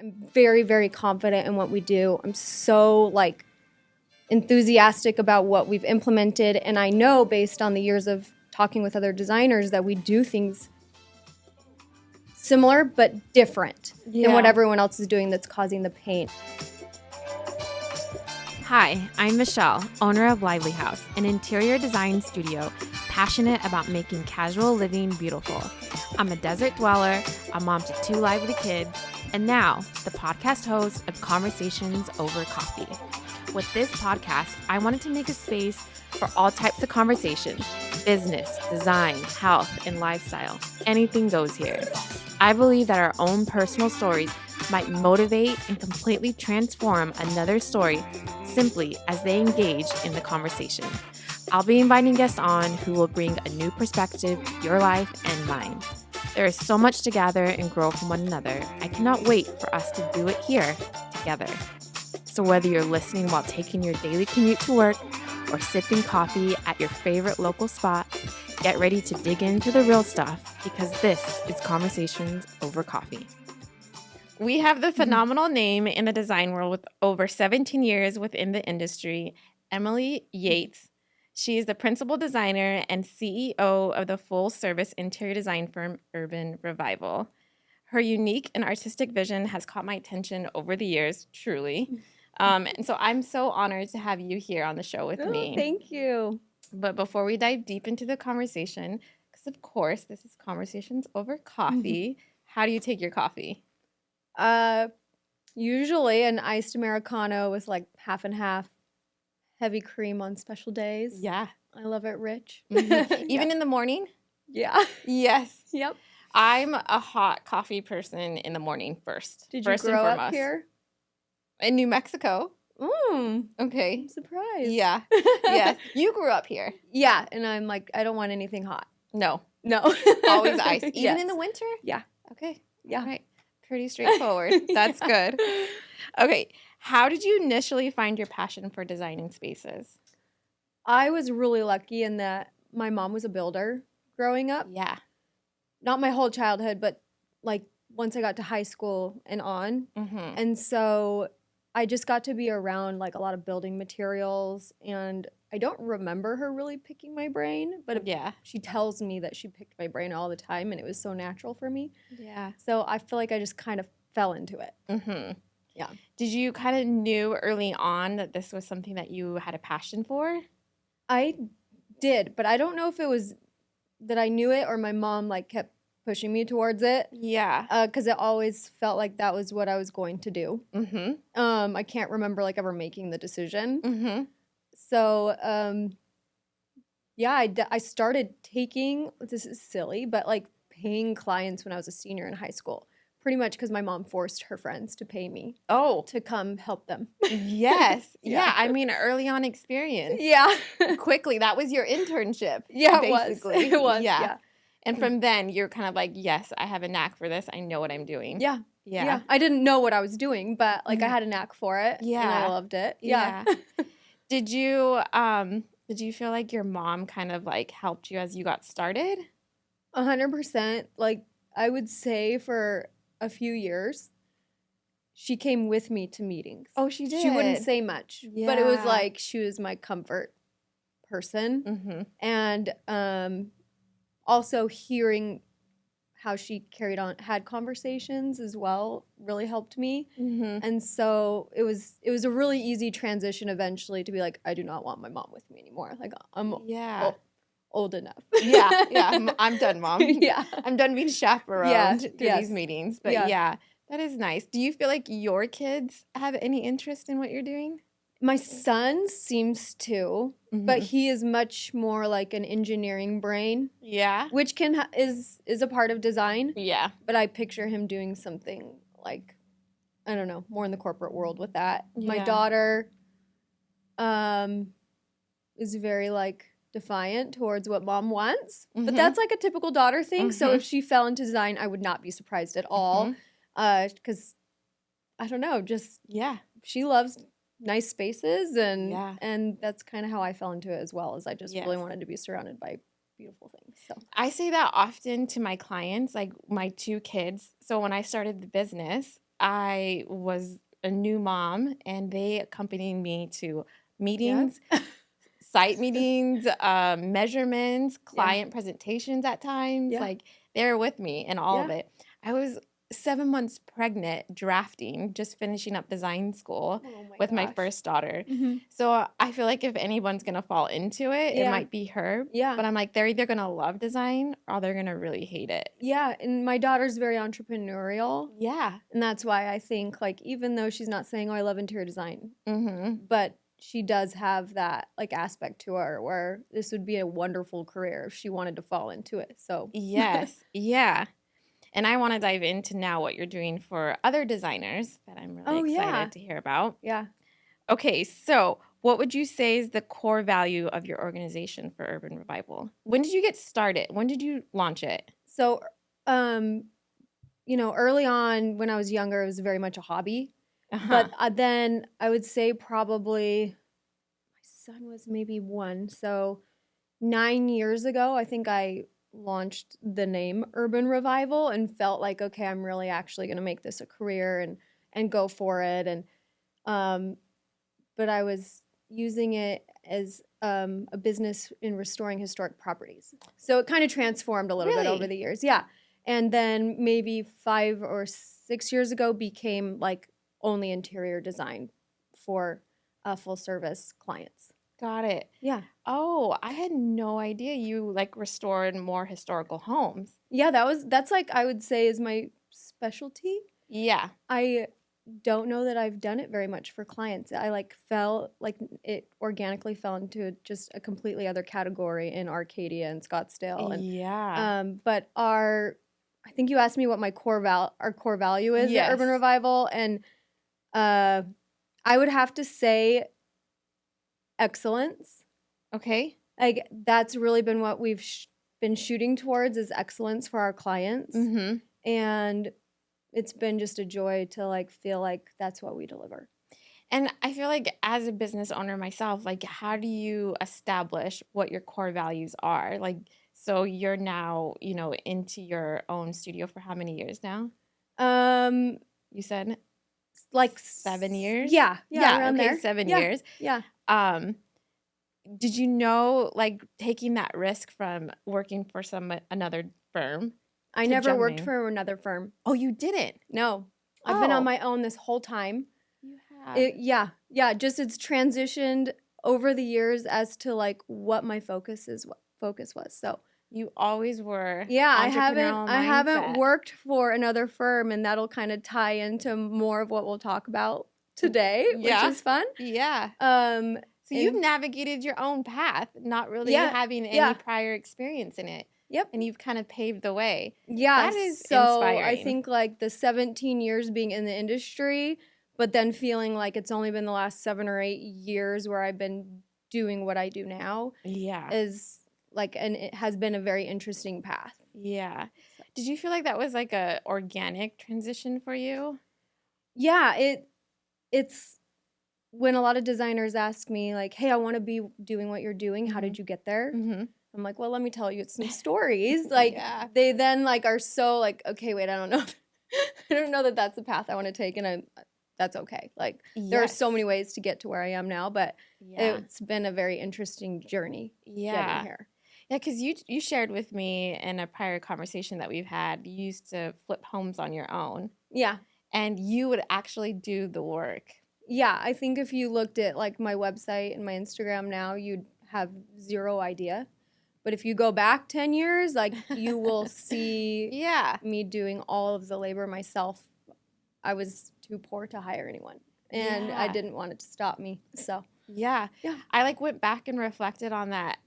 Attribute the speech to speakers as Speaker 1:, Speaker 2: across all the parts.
Speaker 1: I'm very, very confident in what we do. I'm so like enthusiastic about what we've implemented. And I know based on the years of talking with other designers that we do things similar but different than what everyone else is doing that's causing the pain.
Speaker 2: Hi, I'm Michelle, owner of Lively House, an interior design studio passionate about making casual living beautiful. I'm a desert dweller, a mom to 2 lively kids, and now the podcast host of Conversations Over Coffee. With this podcast, I wanted to make a space for all types of conversations: business, design, health, and lifestyle. Anything goes here. I believe that our own personal stories might motivate and completely transform another's story simply as they engage in the conversation. I'll be inviting guests on who will bring a new perspective to your life and mine. There is so much to gather and grow from one another. I cannot wait for us to do it here together. So whether you're listening while taking your daily commute to work or sipping coffee at your favorite local spot, get ready to dig into the real stuff because this is Conversations Over Coffee. We have the phenomenal name in the design world with over 17 years within the industry, Emily Yeates. She is the principal designer and CEO of the full-service interior design firm Urban Revival. Her unique and artistic vision has caught my attention over the years, truly. And so I'm so honored to have you here on the show with me.
Speaker 1: Thank you.
Speaker 2: But before we dive deep into the conversation, because of course this is Conversations Over Coffee, how do you take your coffee?
Speaker 1: Usually an iced Americano with like half and half, heavy cream on special days.
Speaker 2: Yeah.
Speaker 1: I love it rich.
Speaker 2: Even in the morning?
Speaker 1: Yeah.
Speaker 2: Yes.
Speaker 1: Yep.
Speaker 2: I'm a hot coffee person in the morning first.
Speaker 1: Did you
Speaker 2: first
Speaker 1: grow up here?
Speaker 2: In New Mexico. Okay.
Speaker 1: I'm surprised.
Speaker 2: Yeah. Yes. You grew up here.
Speaker 1: Yeah, and I'm like, I don't want anything hot.
Speaker 2: No.
Speaker 1: Always
Speaker 2: ice. Even in the winter?
Speaker 1: Yeah.
Speaker 2: Okay.
Speaker 1: Yeah.
Speaker 2: All right. Pretty straightforward. That's good. Okay. How did you initially find your passion for designing spaces?
Speaker 1: I was really lucky in that my mom was a builder growing up.
Speaker 2: Yeah.
Speaker 1: Not my whole childhood, but like once I got to high school and on.
Speaker 2: Mm-hmm.
Speaker 1: And so I just got to be around like a lot of building materials, and I don't remember her really picking my brain, but
Speaker 2: yeah,
Speaker 1: she tells me that she picked my brain all the time, and it was so natural for me.
Speaker 2: Yeah.
Speaker 1: So I feel like I just kind of fell into it.
Speaker 2: Mm-hmm.
Speaker 1: Yeah.
Speaker 2: Did you kind of knew early on that this was something that you had a passion for?
Speaker 1: I did, but I don't know if it was that I knew it or my mom like kept pushing me towards it.
Speaker 2: Yeah.
Speaker 1: Because it always felt like that was what I was going to do.
Speaker 2: Mm-hmm.
Speaker 1: I can't remember like ever making the decision.
Speaker 2: Mm-hmm.
Speaker 1: So, yeah, I started taking, this is silly, but like paying clients when I was a senior in high school. Pretty much because my mom forced her friends to pay me.
Speaker 2: Oh.
Speaker 1: To come help them.
Speaker 2: Yes. Yeah. I mean, early on experience.
Speaker 1: Yeah.
Speaker 2: Quickly. That was your internship.
Speaker 1: Yeah,
Speaker 2: basically.
Speaker 1: It was. Yeah.
Speaker 2: And from then, you're kind of like, yes, I have a knack for this. I know what I'm doing.
Speaker 1: Yeah.
Speaker 2: Yeah.
Speaker 1: I didn't know what I was doing, but like I had a knack for it.
Speaker 2: Yeah.
Speaker 1: And I loved it. Yeah.
Speaker 2: Did you feel like your mom kind of like helped you as you got started?
Speaker 1: 100%. Like I would say for a few years, she came with me to meetings.
Speaker 2: Oh, she did?
Speaker 1: She wouldn't say much, but it was like she was my comfort person.
Speaker 2: Mm-hmm.
Speaker 1: And also hearing how she had conversations as well really helped me.
Speaker 2: Mm-hmm.
Speaker 1: And so it was a really easy transition eventually to be like, I do not want my mom with me anymore. Like I'm old enough.
Speaker 2: Yeah. I'm done, Mom.
Speaker 1: Yeah.
Speaker 2: I'm done being chaperoned through these meetings. But yeah, that is nice. Do you feel like your kids have any interest in what you're doing?
Speaker 1: My son seems to, but he is much more like an engineering brain.
Speaker 2: Yeah.
Speaker 1: Which is a part of design.
Speaker 2: Yeah.
Speaker 1: But I picture him doing something like, I don't know, more in the corporate world with that. Yeah. My daughter is very like defiant towards what mom wants. But that's like a typical daughter thing. So if she fell into design, I would not be surprised at all. Because I don't know, just she loves nice spaces and that's kind of how I fell into it as well, as I just really wanted to be surrounded by beautiful things. So
Speaker 2: I say that often to my clients, like my 2 kids. So when I started the business, I was a new mom, and they accompanied me to meetings, site meetings, measurements, client presentations at times. Like, they were with me in all of it. I was 7 months pregnant, drafting, just finishing up design school with my first daughter. So I feel like if anyone's going to fall into it, it might be her. But I'm like, they're either going to love design or they're going to really hate it.
Speaker 1: Yeah, and my daughter's very entrepreneurial.
Speaker 2: Yeah.
Speaker 1: And that's why I think, like, even though she's not saying, oh, I love interior design, but she does have that, like, aspect to her where this would be a wonderful career if she wanted to fall into it. So
Speaker 2: yes. Yeah. And I want to dive into now what you're doing for other designers that I'm really excited to hear about.
Speaker 1: Yeah.
Speaker 2: Okay, so what would you say is the core value of your organization for Urban Revival? When did you get started? When did you launch it?
Speaker 1: So, you know, early on when I was younger, it was very much a hobby. But then I would say probably my son was maybe 1. So 9 years ago, I think I launched the name Urban Revival and felt like, okay, I'm really actually going to make this a career and go for it. And but I was using it as a business in restoring historic properties. So it kind of transformed a little bit over the years. Yeah. And then maybe 5 or 6 years ago became like only interior design for full service clients.
Speaker 2: Got it.
Speaker 1: Yeah.
Speaker 2: Oh, I had no idea you like restored more historical homes.
Speaker 1: Yeah, that's like I would say is my specialty.
Speaker 2: Yeah.
Speaker 1: I don't know that I've done it very much for clients. I like felt like it organically fell into just a completely other category in Arcadia and Scottsdale. And but I think you asked me what my our core value is at Urban Revival, and I would have to say excellence.
Speaker 2: Okay.
Speaker 1: Like that's really been what we've been shooting towards is excellence for our clients. And it's been just a joy to like feel like that's what we deliver.
Speaker 2: And I feel like as a business owner myself, like how do you establish what your core values are? Like, so you're now, you know, into your own studio for how many years now? You said
Speaker 1: like
Speaker 2: 7 years?
Speaker 1: Yeah.
Speaker 2: Around
Speaker 1: okay,
Speaker 2: there. 7 years.
Speaker 1: Yeah.
Speaker 2: Did you know, like, taking that risk from working for another firm?
Speaker 1: I never worked for another firm.
Speaker 2: Oh, you didn't?
Speaker 1: No. I've been on my own this whole time.
Speaker 2: You have?
Speaker 1: Yeah. Just it's transitioned over the years as to like what my focus was. So
Speaker 2: you always were.
Speaker 1: Yeah, I haven't worked for another firm, and that'll kind of tie into more of what we'll talk about today, which is fun.
Speaker 2: Yeah. So you've navigated your own path, not really having any prior experience in it.
Speaker 1: Yep.
Speaker 2: And you've kind of paved the way.
Speaker 1: Yeah.
Speaker 2: That is
Speaker 1: so
Speaker 2: inspiring.
Speaker 1: I think like the 17 years being in the industry, but then feeling like it's only been the last 7 or 8 years where I've been doing what I do now.
Speaker 2: Yeah.
Speaker 1: Is like, and it has been a very interesting path.
Speaker 2: Yeah. Did you feel like that was like a organic transition for you?
Speaker 1: Yeah. It's when a lot of designers ask me like, hey, I want to be doing what you're doing. How did you get there? I'm like, well, let me tell you some stories. Like they then like are so like, okay, wait, I don't know. I don't know that that's the path I want to take. And that's okay. Like there are so many ways to get to where I am now, but it's been a very interesting journey getting here.
Speaker 2: Yeah, because you shared with me in a prior conversation that we've had, you used to flip homes on your own.
Speaker 1: Yeah.
Speaker 2: And you would actually do the work.
Speaker 1: Yeah, I think if you looked at like my website and my Instagram now, you'd have zero idea. But if you go back 10 years, like you will see me doing all of the labor myself. I was too poor to hire anyone, and I didn't want it to stop me. So
Speaker 2: yeah. I like went back and reflected on that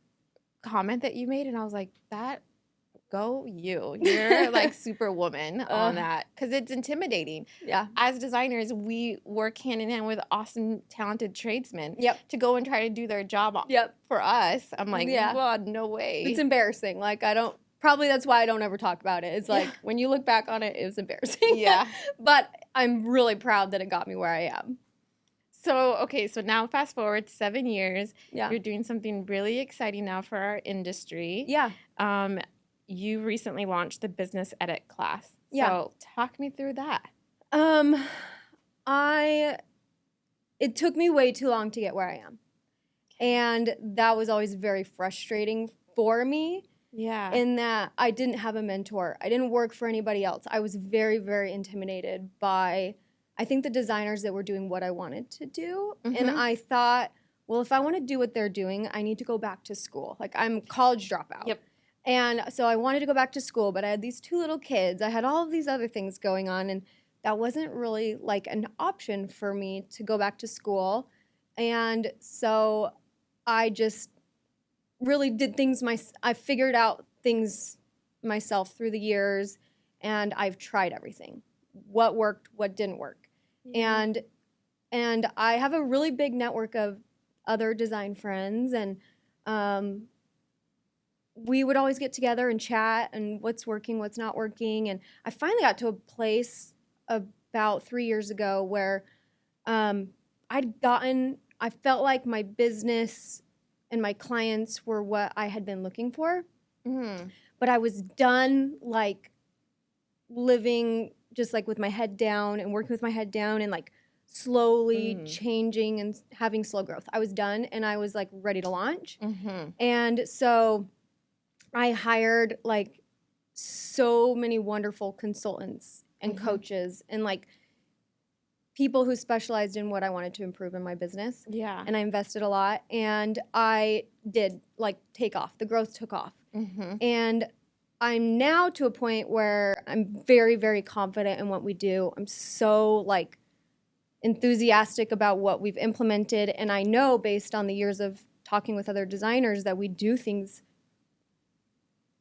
Speaker 2: comment that you made, and I was like, go you. You're like superwoman on that, because it's intimidating. Yeah. As designers, we work hand in hand with awesome, talented tradesmen to go and try to do their job for us. I'm like, God, no way.
Speaker 1: It's embarrassing. Like probably that's why I don't ever talk about it. It's like when you look back on it, it was embarrassing. Yeah. But I'm really proud that it got me where I am.
Speaker 2: So, okay, so now fast forward 7 years. Yeah. You're doing something really exciting now for our industry.
Speaker 1: Yeah.
Speaker 2: You recently launched the business edit class. Yeah. So talk me through that.
Speaker 1: It took me way too long to get where I am. And that was always very frustrating for me.
Speaker 2: Yeah.
Speaker 1: In that I didn't have a mentor. I didn't work for anybody else. I was very, very intimidated by, I think, the designers that were doing what I wanted to do. And I thought, well, if I want to do what they're doing, I need to go back to school. Like, I'm a college dropout.
Speaker 2: Yep.
Speaker 1: And so I wanted to go back to school, but I had these 2 little kids. I had all of these other things going on, and that wasn't really like an option for me to go back to school. And so I just really did things I figured out things myself through the years, and I've tried everything. What worked, what didn't work.
Speaker 2: Yeah.
Speaker 1: And I have a really big network of other design friends, and we would always get together and chat and what's working, what's not working. And I finally got to a place about 3 years ago where I felt like my business and my clients were what I had been looking for. But I was done, like, living just, like, with my head down and working with my head down and, like, slowly changing and having slow growth. I was done, and I was, like, ready to launch. And so I hired, like, so many wonderful consultants and coaches and, like, people who specialized in what I wanted to improve in my business.
Speaker 2: Yeah.
Speaker 1: And I invested a lot, and I did, like, take off. The growth took off. And I'm now to a point where I'm very, very confident in what we do. I'm so, like, enthusiastic about what we've implemented, and I know based on the years of talking with other designers that we do things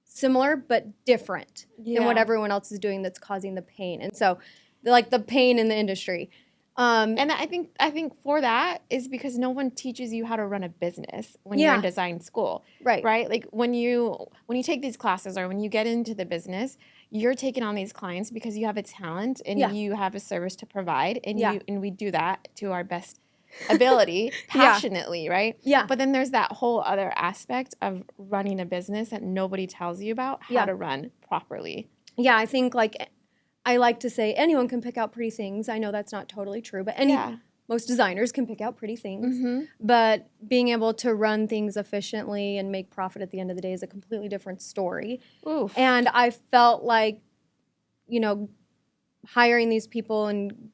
Speaker 1: similar but different than what everyone else is doing that's causing the pain. And so, like, the pain in the industry.
Speaker 2: And I think for that is because no one teaches you how to run a business when you're in design school. Right? Like, when you take these classes or when you get into the business, you're taking on these clients because you have a talent and you have a service to provide, and we do that to our best ability, passionately, right?
Speaker 1: Yeah.
Speaker 2: But then there's that whole other aspect of running a business that nobody tells you about how to run properly. Yeah,
Speaker 1: I think, like, I like to say anyone can pick out pretty things. I know that's not totally true, but most designers can pick out pretty things. But being able to run things efficiently and make profit at the end of the day is a completely different story.
Speaker 2: Oof.
Speaker 1: And I felt like, you know, hiring these people and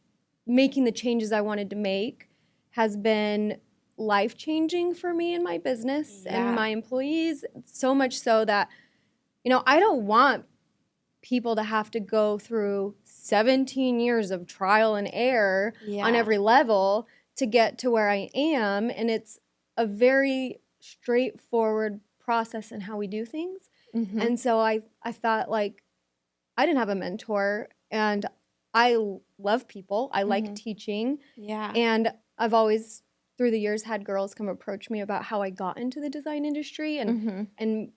Speaker 1: making the changes I wanted to make has been life-changing for me and my business and my employees, so much so that, you know, I don't want people to have to go through 17 years of trial and error on every level to get to where I am. And it's a very straightforward process in how we do things. And so I thought, like, I didn't have a mentor, and I love people. I like teaching. And I've always, through the years, had girls come approach me about how I got into the design industry, and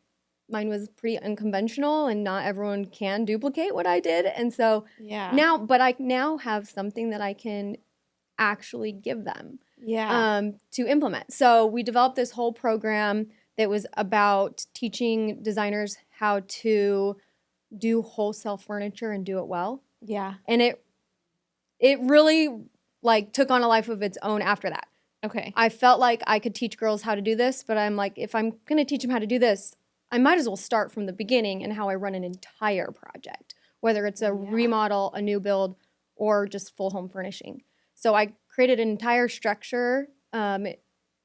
Speaker 1: mine was pretty unconventional, and not everyone can duplicate what I did. And so but I now have something that I can actually give them to implement. So we developed this whole program that was about teaching designers how to do wholesale furniture and do it well. And it really, like, took on a life of its own after that.
Speaker 2: Okay.
Speaker 1: I felt like I could teach girls how to do this, but I'm like, if I'm going to teach them how to do this, I might as well start from the beginning and how I run an entire project, whether it's a remodel, a new build, or just full home furnishing. So I created an entire structure. I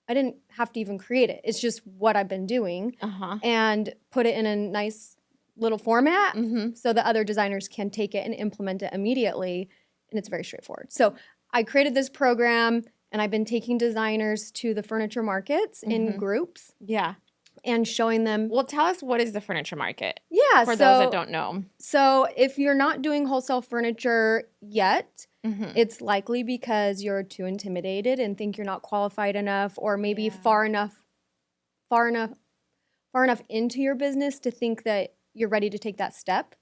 Speaker 1: didn't have to even create it. It's just what I've been doing, and put it in a nice little format so that other designers can take it and implement it immediately. And it's very straightforward. So I created this program, and I've been taking designers to the furniture markets in groups. And showing them.
Speaker 2: Well, tell us, what is the furniture market? For those that don't know.
Speaker 1: So if you're not doing wholesale furniture yet, it's likely because you're too intimidated and think you're not qualified enough, or maybe far enough into your business to think that you're ready to take that step.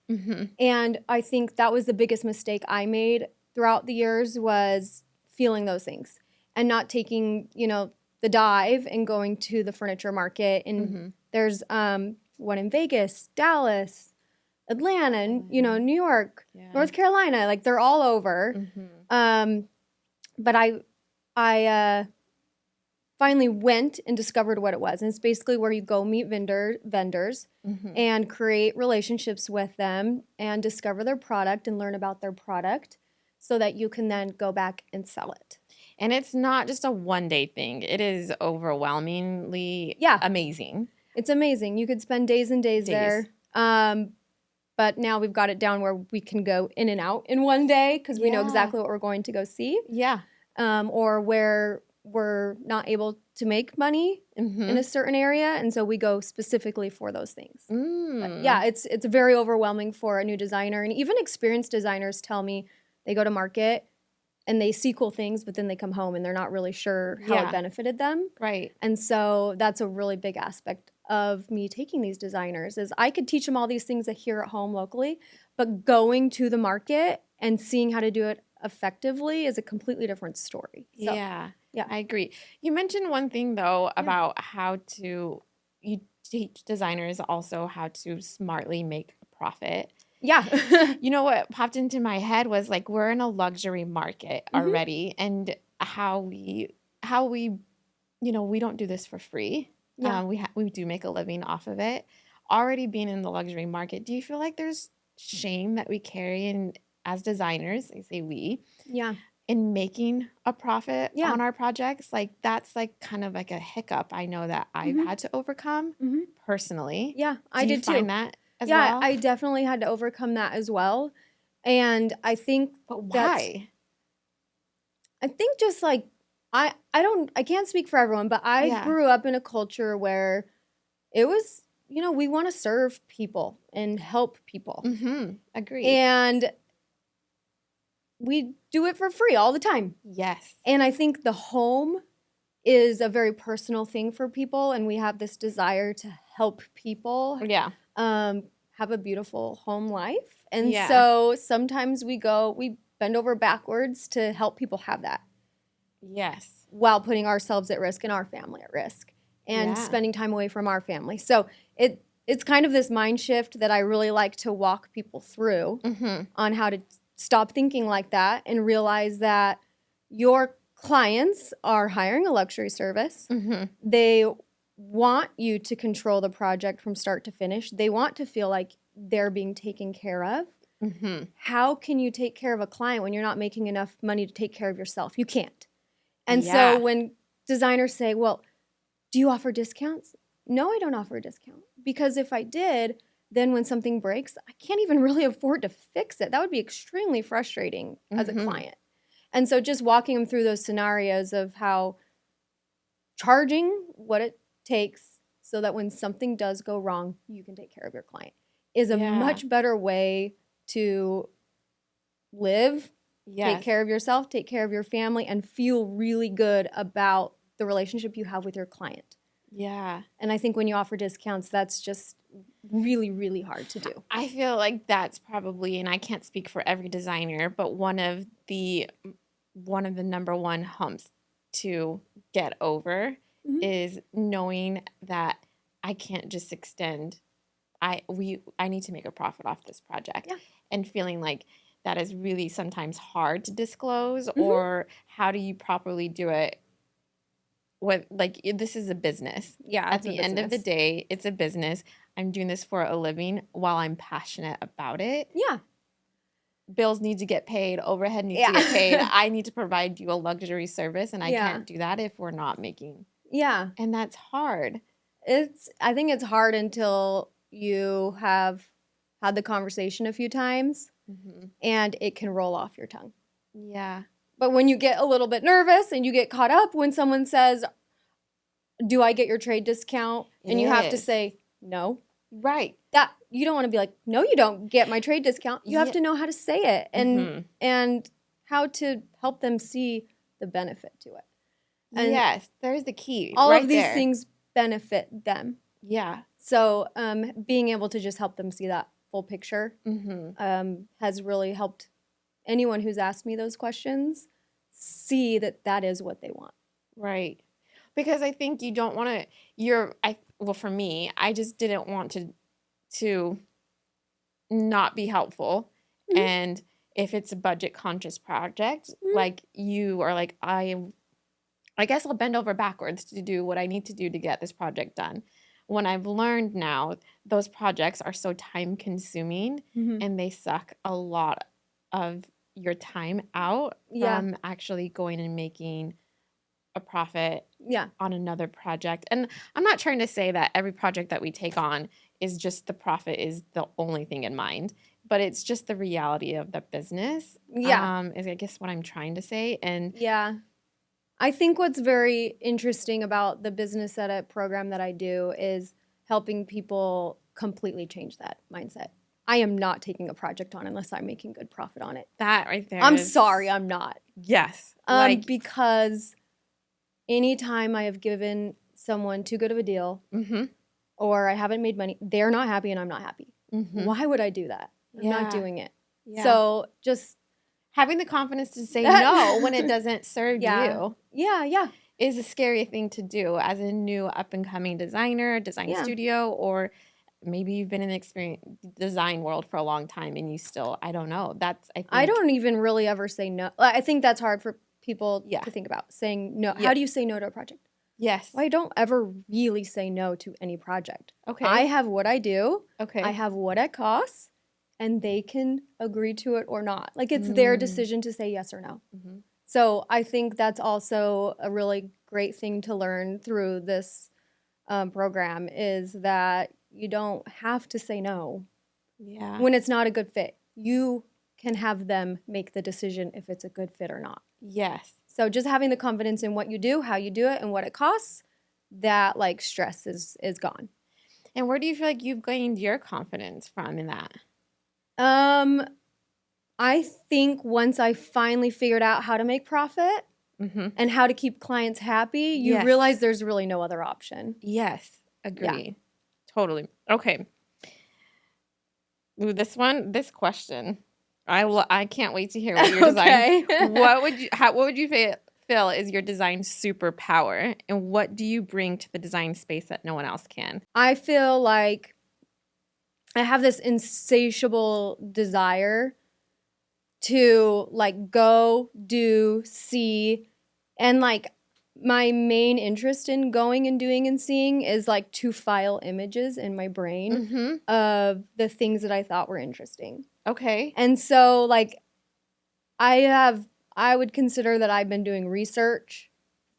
Speaker 1: And I think that was the biggest mistake I made throughout the years, was feeling those things and not taking, you know, the dive and going to the furniture market. And there's one in Vegas, Dallas, Atlanta, and, New York, North Carolina, like they're all over. But I finally went and discovered what it was. And it's basically where you go meet vendors and create relationships with them and discover their product and learn about their product so that you can then go back and sell it.
Speaker 2: And it's not just a one-day thing. It is overwhelmingly amazing.
Speaker 1: It's amazing. You could spend days and days there. But now we've got it down where we can go in and out in one day because we know exactly what we're going to go see.
Speaker 2: Yeah.
Speaker 1: Or where we're not able to make money in a certain area. And so we go specifically for those things. But yeah, it's very overwhelming for a new designer. And even experienced designers tell me they go to market and they see cool things, but then they come home and they're not really sure how it benefited them.
Speaker 2: Right.
Speaker 1: And so that's a really big aspect of me taking these designers is I could teach them all these things here at home locally, but going to the market and seeing how to do it effectively is a completely different story. So,
Speaker 2: yeah, I agree. You mentioned one thing though about you teach designers also how to smartly make a profit.
Speaker 1: Yeah.
Speaker 2: You know what popped into my head was like we're in a luxury market already, and how we we don't do this for free. Yeah. We do make a living off of it. Already being in the luxury market, do you feel like there's shame that we carry in as designers? I say we. Yeah. In making a profit on our projects, like that's like kind of like a hiccup I know that I've had to overcome personally.
Speaker 1: Yeah, I did too.
Speaker 2: Do you find that as well?
Speaker 1: Yeah, I definitely had to overcome that as well. And I think
Speaker 2: But why?
Speaker 1: I think just like I can't speak for everyone, but I grew up in a culture where it was, we want to serve people and help people.
Speaker 2: Agree.
Speaker 1: And we do it for free all the time.
Speaker 2: Yes.
Speaker 1: And I think the home is a very personal thing for people, and we have this desire to help people have a beautiful home life. And so sometimes we bend over backwards to help people have that.
Speaker 2: Yes.
Speaker 1: While putting ourselves at risk and our family at risk and spending time away from our family. So it's kind of this mind shift that I really like to walk people through on how to stop thinking like that and realize that your clients are hiring a luxury service. They want you to control the project from start to finish. They want to feel like they're being taken care of. How can you take care of a client when you're not making enough money to take care of yourself? You can't. And so when designers say, well, do you offer discounts? No, I don't offer a discount. Because if I did, then when something breaks, I can't even really afford to fix it. That would be extremely frustrating as a client. And so just walking them through those scenarios of how charging what it takes so that when something does go wrong, you can take care of your client is a much better way to live, take care of yourself, take care of your family, and feel really good about the relationship you have with your client.
Speaker 2: Yeah.
Speaker 1: And I think when you offer discounts, that's just really, really hard to do.
Speaker 2: I feel like that's probably, and I can't speak for every designer, but one of the number one humps to get over is knowing that I can't just extend. I need to make a profit off this project, and feeling like that is really sometimes hard to disclose, or how do you properly do it? This is a business.
Speaker 1: Yeah,
Speaker 2: at the end of the day, it's a business. I'm doing this for a living while I'm passionate about it.
Speaker 1: Yeah.
Speaker 2: Bills need to get paid. Overhead needs to get paid. I need to provide you a luxury service, and I can't do that if we're not making.
Speaker 1: Yeah.
Speaker 2: And that's hard.
Speaker 1: I think it's hard until you have had the conversation a few times and it can roll off your tongue.
Speaker 2: Yeah.
Speaker 1: But when you get a little bit nervous and you get caught up when someone says, do I get your trade discount? And you have to say, no.
Speaker 2: Right.
Speaker 1: That you don't want to be like, no, you don't get my trade discount. You have to know how to say it and how to help them see the benefit to it. And
Speaker 2: yes, there's the key.
Speaker 1: All of these things benefit them.
Speaker 2: Yeah.
Speaker 1: So being able to just help them see that full picture has really helped anyone who's asked me those questions see that that is what they want.
Speaker 2: Right. Because I think you don't want to, for me, I just didn't want to not be helpful. And if it's a budget conscious project, like you are like, I guess I'll bend over backwards to do what I need to do to get this project done. When I've learned now, those projects are so time consuming and they suck a lot of your time out from actually going and making a profit on another project. And I'm not trying to say that every project that we take on is just the profit is the only thing in mind, but it's just the reality of the business. Is I guess what I'm trying to say. And
Speaker 1: I think what's very interesting about the business edit program that I do is helping people completely change that mindset. I am not taking a project on unless I'm making good profit on it.
Speaker 2: That right there.
Speaker 1: I'm sorry, I'm not.
Speaker 2: Yes.
Speaker 1: Because anytime I have given someone too good of a deal or I haven't made money, they're not happy and I'm not happy. Why would I do that? I'm not doing it. So just
Speaker 2: having the confidence to say no when it doesn't serve you. Is a scary thing to do as a new up-and-coming designer, design studio, or maybe you've been in the design world for a long time and you still, I don't know. I
Speaker 1: don't even really ever say no. I think that's hard for people to think about, saying no. How do you say no to a project?
Speaker 2: Yes.
Speaker 1: Well, I don't ever really say no to any project.
Speaker 2: Okay.
Speaker 1: I have what I do.
Speaker 2: Okay.
Speaker 1: I have what it costs, and they can agree to it or not. Like, it's their decision to say yes or no. So I think that's also a really great thing to learn through this program, is that you don't have to say no when it's not a good fit. You can have them make the decision if it's a good fit or not.
Speaker 2: Yes.
Speaker 1: So just having the confidence in what you do, how you do it, and what it costs, that like stress is gone.
Speaker 2: And where do you feel like you've gained your confidence from in that?
Speaker 1: I think once I finally figured out how to make profit and how to keep clients happy, you realize there's really no other option.
Speaker 2: Yes. Agree. Totally. Okay. Ooh, this question. I can't wait to hear what your design. What would you feel is your design superpower, and what do you bring to the design space that no one else can?
Speaker 1: I feel like I have this insatiable desire to like go, do, see, and like my main interest in going and doing and seeing is like to file images in my brain of the things that I thought were interesting.
Speaker 2: Okay.
Speaker 1: And so like I would consider that I've been doing research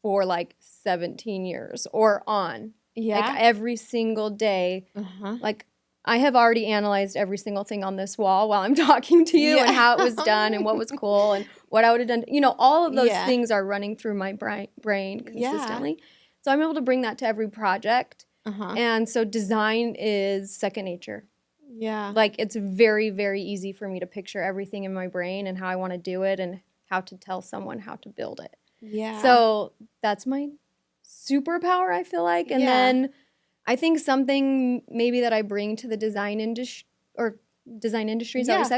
Speaker 1: for like 17 years or on.
Speaker 2: Yeah.
Speaker 1: Like every single day. Like I have already analyzed every single thing on this wall while I'm talking to you and how it was done and what was cool and what I would have done. You know, all of those things are running through my brain consistently. So I'm able to bring that to every project. And so design is second nature.
Speaker 2: Yeah.
Speaker 1: Like it's very, very easy for me to picture everything in my brain and how I want to do it and how to tell someone how to build it.
Speaker 2: Yeah.
Speaker 1: So that's my superpower, I feel like. And then I think something maybe that I bring to the design industry is that what I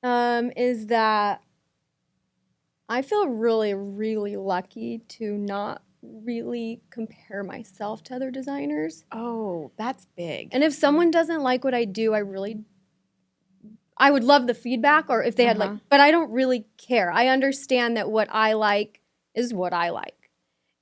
Speaker 1: said? Is that I feel really, really lucky to not really compare myself to other designers.
Speaker 2: Oh, that's big.
Speaker 1: And if someone doesn't like what I do, I would love the feedback, or if they had but I don't really care. I understand that what I like is what I like.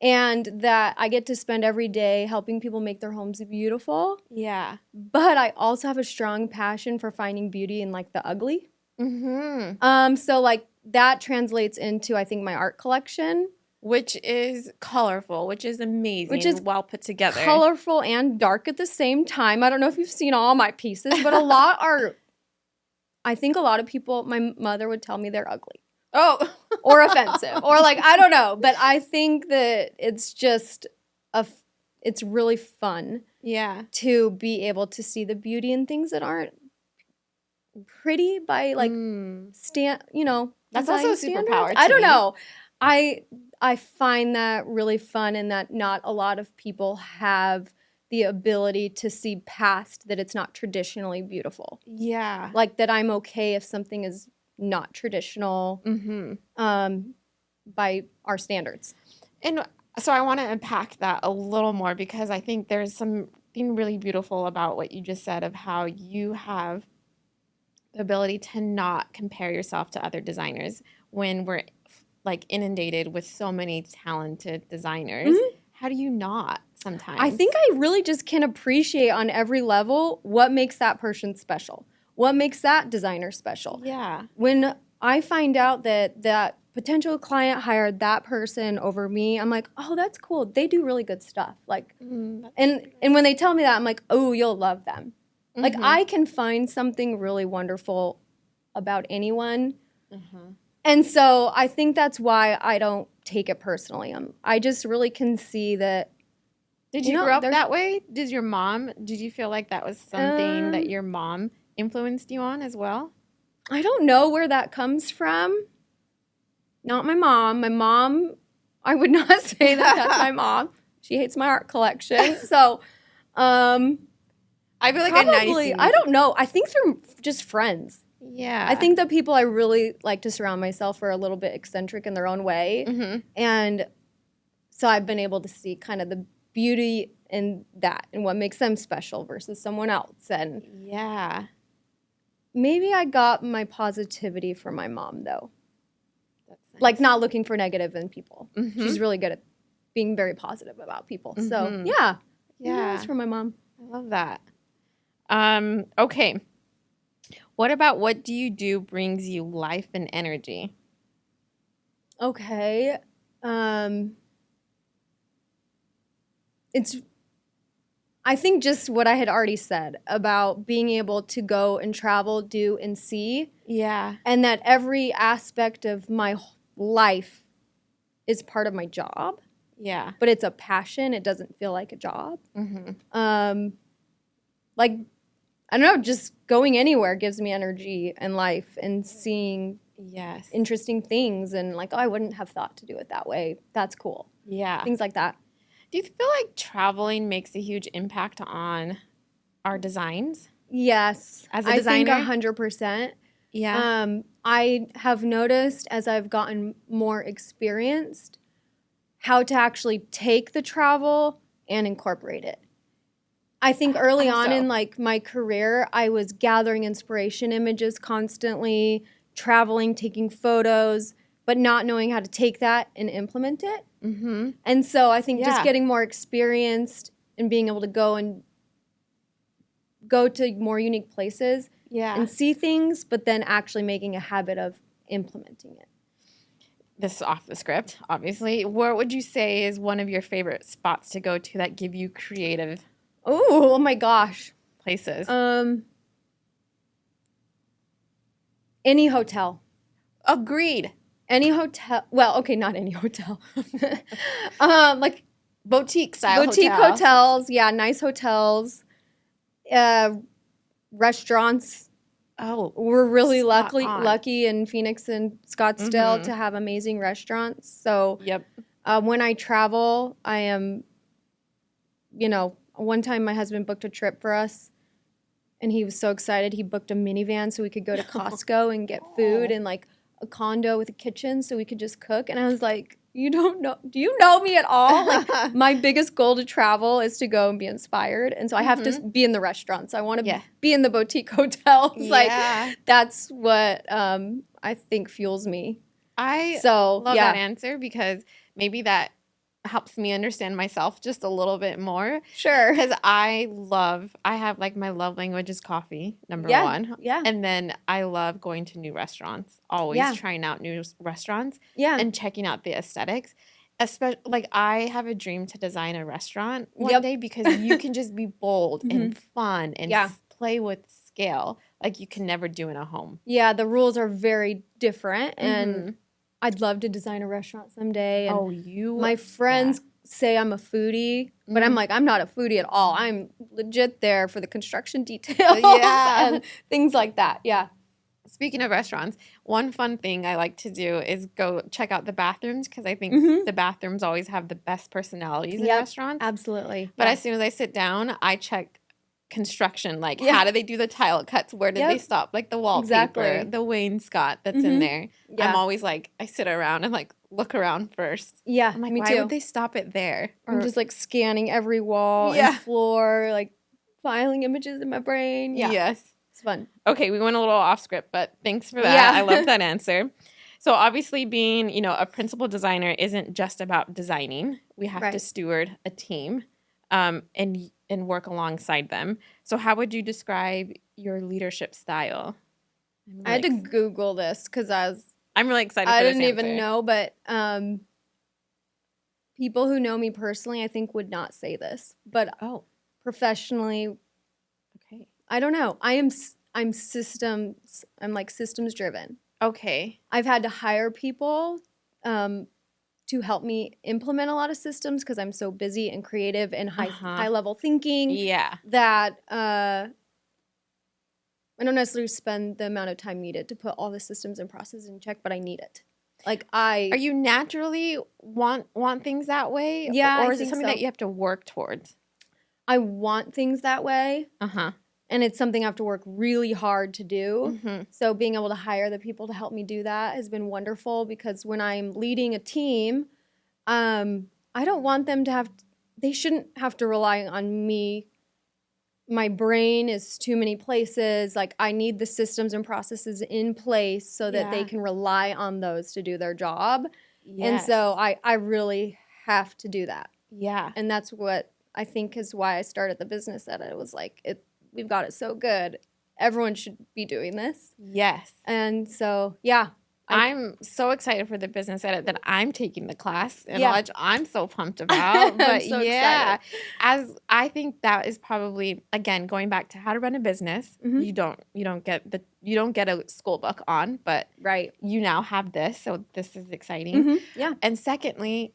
Speaker 1: And that I get to spend every day helping people make their homes beautiful.
Speaker 2: Yeah.
Speaker 1: But I also have a strong passion for finding beauty in like the ugly. So like that translates into, I think, my art collection.
Speaker 2: Which is colorful, which is amazing, which is well put together.
Speaker 1: Colorful and dark at the same time. I don't know if you've seen all my pieces, but I think a lot of people, my mother would tell me they're ugly.
Speaker 2: Oh.
Speaker 1: Or offensive. Or like, I don't know. But I think that it's just, it's really fun.
Speaker 2: Yeah.
Speaker 1: To be able to see the beauty in things that aren't pretty by like,
Speaker 2: That's also a superpower.
Speaker 1: I don't know. I find that really fun, and that not a lot of people have the ability to see past that it's not traditionally beautiful.
Speaker 2: Yeah.
Speaker 1: Like that I'm okay if something is not traditional by our standards.
Speaker 2: And so I want to unpack that a little more, because I think there's some something really beautiful about what you just said of how you have the ability to not compare yourself to other designers when we're like inundated with so many talented designers.
Speaker 1: Mhm.
Speaker 2: How do you not sometimes?
Speaker 1: I think I really just can appreciate on every level what makes that person special. What makes that designer special.
Speaker 2: Yeah.
Speaker 1: When I find out that that potential client hired that person over me, I'm like, oh, that's cool. They do really good stuff. Like, and when they tell me that, I'm like, oh, you'll love them. Like, I can find something really wonderful about anyone. And so I think that's why I don't take it personally. I just really can see that.
Speaker 2: Did you grow up that way? Did you feel like that was something that your mom influenced you on as well?
Speaker 1: I don't know where that comes from. Not my mom. My mom, I would not say that that's my mom. She hates my art collection. So,
Speaker 2: I feel like
Speaker 1: probably, I don't know. I think through just friends.
Speaker 2: Yeah.
Speaker 1: I think the people I really like to surround myself are a little bit eccentric in their own way. And so I've been able to see kind of the beauty in that and what makes them special versus someone else. And
Speaker 2: yeah.
Speaker 1: Maybe I got my positivity from my mom, though.
Speaker 2: That's nice.
Speaker 1: Like not looking for negative in people. She's really good at being very positive about people. So, yeah. Yeah. That's from my mom.
Speaker 2: I love that. Okay. What about what do you do brings you life and energy?
Speaker 1: Okay. It's, I think just what I had already said about being able to go and travel, do, and see.
Speaker 2: Yeah.
Speaker 1: And that every aspect of my life is part of my job.
Speaker 2: Yeah.
Speaker 1: But it's a passion. It doesn't feel like a job. Like, I don't know, just going anywhere gives me energy and life and seeing interesting things and like, oh, I wouldn't have thought to do it that way. That's cool.
Speaker 2: Yeah.
Speaker 1: Things like that.
Speaker 2: Do you feel like traveling makes a huge impact on our designs?
Speaker 1: Yes.
Speaker 2: As a designer?
Speaker 1: I think 100%.
Speaker 2: Yeah.
Speaker 1: I have noticed as I've gotten more experienced how to actually take the travel and incorporate it. I think early on in like my career, I was gathering inspiration images constantly, traveling, taking photos, but not knowing how to take that and implement it. And so I think just getting more experienced and being able to go to more unique places and see things, but then actually making a habit of implementing it.
Speaker 2: This is off the script, obviously. What would you say is one of your favorite spots to go to that give you creative
Speaker 1: oh my gosh.
Speaker 2: places?
Speaker 1: Any hotel.
Speaker 2: Agreed.
Speaker 1: Any hotel. Well, okay, not any hotel. Like
Speaker 2: boutique style
Speaker 1: boutique hotels. Yeah, nice hotels. Restaurants.
Speaker 2: Oh,
Speaker 1: we're really lucky in Phoenix and Scottsdale to have amazing restaurants. So when I travel, I am, one time my husband booked a trip for us and he was so excited. He booked a minivan so we could go to Costco and get food and like a condo with a kitchen so we could just cook. And I was like, do you know me at all? Like my biggest goal to travel is to go and be inspired. And so I have to be in the restaurants. I want to be in the boutique hotels. Like that's what I think fuels me.
Speaker 2: I love that answer because maybe that helps me understand myself just a little bit more.
Speaker 1: Sure.
Speaker 2: Because I have like my love language is coffee, number one.
Speaker 1: Yeah.
Speaker 2: And then I love going to new restaurants, always trying out new restaurants and checking out the aesthetics. Especially, like I have a dream to design a restaurant one day because you can just be bold and fun and play with scale like you can never do in a home. Yeah,
Speaker 1: the rules are very different and I'd love to design a restaurant someday. And my friends say I'm a foodie, but I'm like, I'm not a foodie at all. I'm legit there for the construction details and things like that. Yeah.
Speaker 2: Speaking of restaurants, one fun thing I like to do is go check out the bathrooms because I think the bathrooms always have the best personalities in restaurants.
Speaker 1: Absolutely.
Speaker 2: But as soon as I sit down, I check construction, like how do they do the tile cuts? Where did they stop? Like the wallpaper, the wainscot that's in there.
Speaker 1: Yeah.
Speaker 2: I'm always like, I sit around and like look around first.
Speaker 1: Yeah,
Speaker 2: I'm like,
Speaker 1: me
Speaker 2: why
Speaker 1: too.
Speaker 2: would they stop it there?
Speaker 1: I'm just like scanning every wall and floor, like filing images in my brain. Yeah.
Speaker 2: Yes.
Speaker 1: It's fun.
Speaker 2: Okay, we went a little off script, but thanks for that. I love that answer. So obviously being, you know, a principal designer isn't just about designing. We have to steward a team and work alongside them. So how would you describe your leadership style?
Speaker 1: I had to Google this because
Speaker 2: I'm really excited
Speaker 1: I
Speaker 2: for this
Speaker 1: didn't even
Speaker 2: answer.
Speaker 1: know, but people who know me personally, I think, would not say this. But professionally,
Speaker 2: okay,
Speaker 1: I don't know. I'm systems. I'm like systems driven.
Speaker 2: Okay.
Speaker 1: I've had to hire people to help me implement a lot of systems because I'm so busy and creative and high level thinking.
Speaker 2: Yeah.
Speaker 1: That I don't necessarily spend the amount of time needed to put all the systems and processes in check, but I need it. Like Are
Speaker 2: you naturally want things that way?
Speaker 1: Yeah.
Speaker 2: Or is it something that you have to work towards?
Speaker 1: I want things that way. And it's something I have to work really hard to do. So being able to hire the people to help me do that has been wonderful because when I'm leading a team, I don't want them to they shouldn't have to rely on me. My brain is too many places. Like I need the systems and processes in place so that they can rely on those to do their job. Yes. And so I really have to do that.
Speaker 2: Yeah.
Speaker 1: And that's what I think is why I started the business, that it was like, we've got it so good. Everyone should be doing this.
Speaker 2: Yes.
Speaker 1: And so, yeah.
Speaker 2: I'm so excited for the business edit that I'm taking the class in which I'm so pumped about. But
Speaker 1: I'm so excited.
Speaker 2: As I think that is probably, again, going back to how to run a business, you don't get a school book on, but you now have this, so this is exciting.
Speaker 1: Yeah.
Speaker 2: And secondly,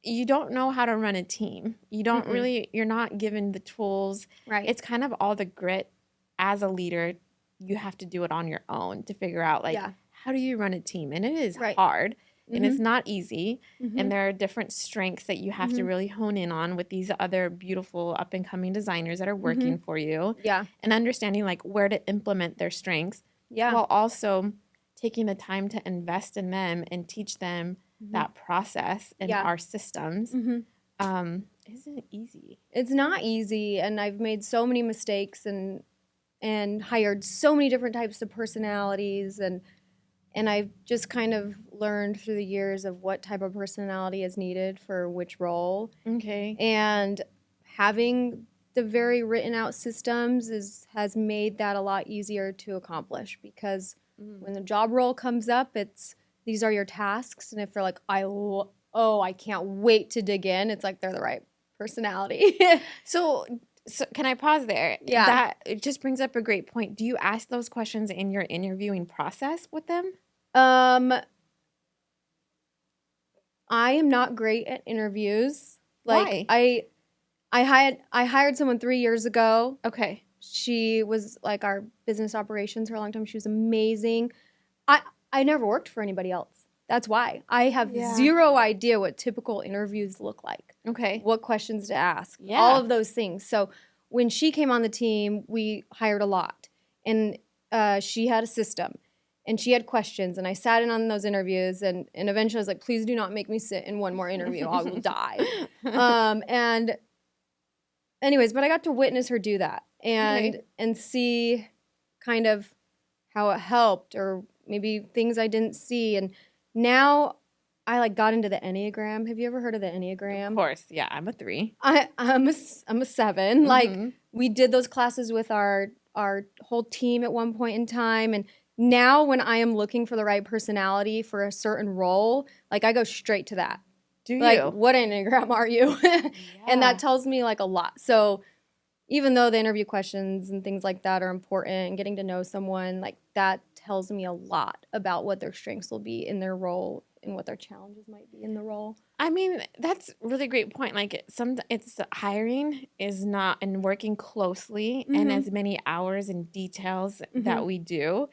Speaker 2: you don't know how to run a team. You don't you're not given the tools.
Speaker 1: Right.
Speaker 2: It's kind of all the grit as a leader. You have to do it on your own to figure out, like, how do you run a team? And it is hard, and it's not easy. And there are different strengths that you have to really hone in on with these other beautiful up-and-coming designers that are working for you.
Speaker 1: Yeah.
Speaker 2: And understanding, like, where to implement their strengths.
Speaker 1: Yeah.
Speaker 2: While also taking the time to invest in them and teach them that process and our systems. Isn't easy.
Speaker 1: It's not easy, and I've made so many mistakes and hired so many different types of personalities, and I've just kind of learned through the years of what type of personality is needed for which role.
Speaker 2: Okay.
Speaker 1: And having the very written out systems has made that a lot easier to accomplish, because when the job role comes up, these are your tasks, and if they're like, I can't wait to dig in, it's like they're the right personality.
Speaker 2: So can I pause there?
Speaker 1: Yeah.
Speaker 2: That it just brings up a great point. Do you ask those questions in your interviewing process with them?
Speaker 1: I am not great at interviews. Like,
Speaker 2: why?
Speaker 1: I hired someone 3 years ago.
Speaker 2: Okay.
Speaker 1: She was like our business operations for a long time. She was amazing. I never worked for anybody else. That's why. I have zero idea what typical interviews look like.
Speaker 2: Okay.
Speaker 1: What questions to ask.
Speaker 2: Yeah.
Speaker 1: All of those things. So when she came on the team, we hired a lot. And she had a system. And she had questions. And I sat in on those interviews. And eventually I was like, please do not make me sit in one more interview. I will die. And anyways, but I got to witness her do that. And see kind of how it helped, or maybe things I didn't see. And now I got into the Enneagram. Have you ever heard of the Enneagram?
Speaker 2: Of course. Yeah, I'm a 3.
Speaker 1: I'm a 7. Like, we did those classes with our whole team at one point in time. And now when I am looking for the right personality for a certain role, like, I go straight to that.
Speaker 2: Do you?
Speaker 1: Like, what Enneagram are you? And that tells me a lot. So even though the interview questions and things like that are important, and getting to know someone, that tells me a lot about what their strengths will be in their role and what their challenges might be in the role.
Speaker 2: I mean, that's a really great point. Like, it's hiring is not, and working closely and as many hours and details that we do.